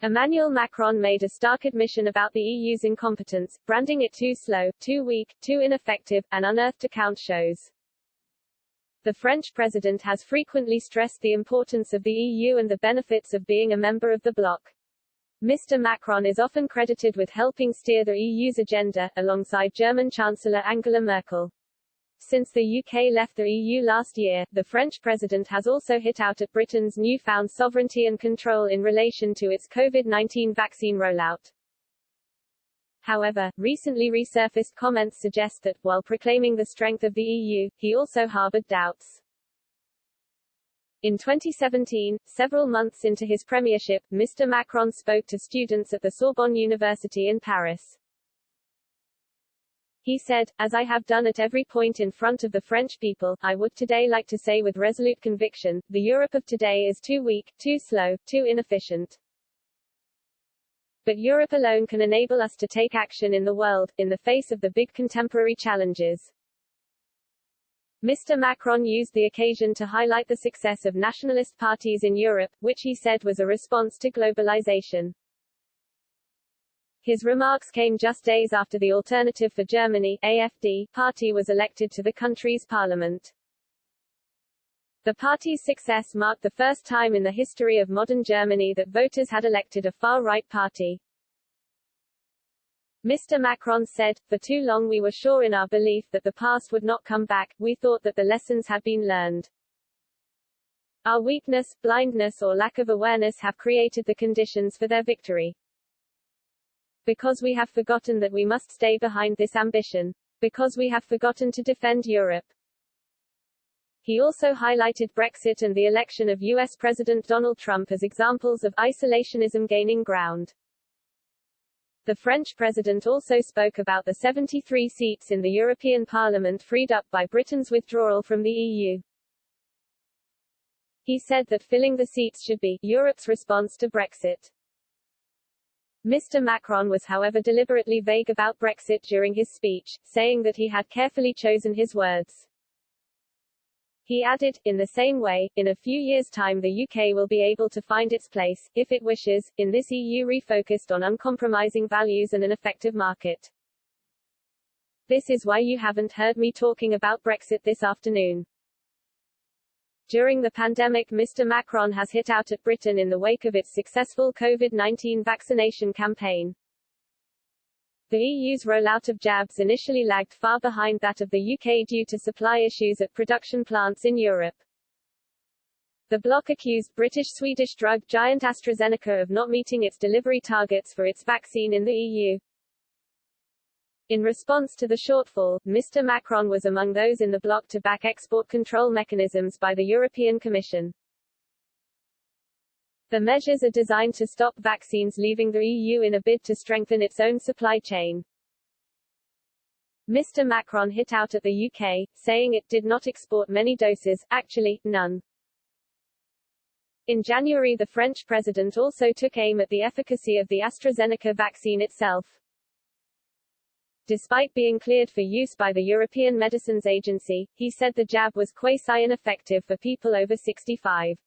Emmanuel Macron made a stark admission about the EU's incompetence, branding it too slow, too weak, too ineffective, and unearthed account shows. The French president has frequently stressed the importance of the EU and the benefits of being a member of the bloc. Mr. Macron is often credited with helping steer the EU's agenda, alongside German Chancellor Angela Merkel. Since the UK left the EU last year, the French president has also hit out at Britain's newfound sovereignty and control in relation to its COVID-19 vaccine rollout. However, recently resurfaced comments suggest that, while proclaiming the strength of the EU, he also harbored doubts. In 2017, several months into his premiership, Mr. Macron spoke to students at the Sorbonne University in Paris. He said, "As I have done at every point in front of the French people, I would today like to say with resolute conviction, the Europe of today is too weak, too slow, too inefficient. But Europe alone can enable us to take action in the world, in the face of the big contemporary challenges." Mr. Macron used the occasion to highlight the success of nationalist parties in Europe, which he said was a response to globalization. His remarks came just days after the Alternative for Germany (AfD) party was elected to the country's parliament. The party's success marked the first time in the history of modern Germany that voters had elected a far-right party. Mr. Macron said, "For too long we were sure in our belief that the past would not come back, we thought that the lessons had been learned. Our weakness, blindness or lack of awareness have created the conditions for their victory. Because we have forgotten that we must stay behind this ambition. Because we have forgotten to defend Europe." He also highlighted Brexit and the election of U.S. President Donald Trump as examples of isolationism gaining ground. The French president also spoke about the 73 seats in the European Parliament freed up by Britain's withdrawal from the EU. He said that filling the seats should be Europe's response to Brexit. Mr. Macron was however deliberately vague about Brexit during his speech, saying that he had carefully chosen his words. He added, "In the same way, in a few years' time the UK will be able to find its place, if it wishes, in this EU refocused on uncompromising values and an effective market. This is why you haven't heard me talking about Brexit this afternoon." During the pandemic, Mr. Macron has hit out at Britain in the wake of its successful COVID-19 vaccination campaign. The EU's rollout of jabs initially lagged far behind that of the UK due to supply issues at production plants in Europe. The bloc accused British-Swedish drug giant AstraZeneca of not meeting its delivery targets for its vaccine in the EU. In response to the shortfall, Mr. Macron was among those in the bloc to back export control mechanisms by the European Commission. The measures are designed to stop vaccines leaving the EU in a bid to strengthen its own supply chain. Mr. Macron hit out at the UK, saying it did not export many doses, actually, none. In January, the French president also took aim at the efficacy of the AstraZeneca vaccine itself. Despite being cleared for use by the European Medicines Agency, he said the jab was quasi-ineffective for people over 65.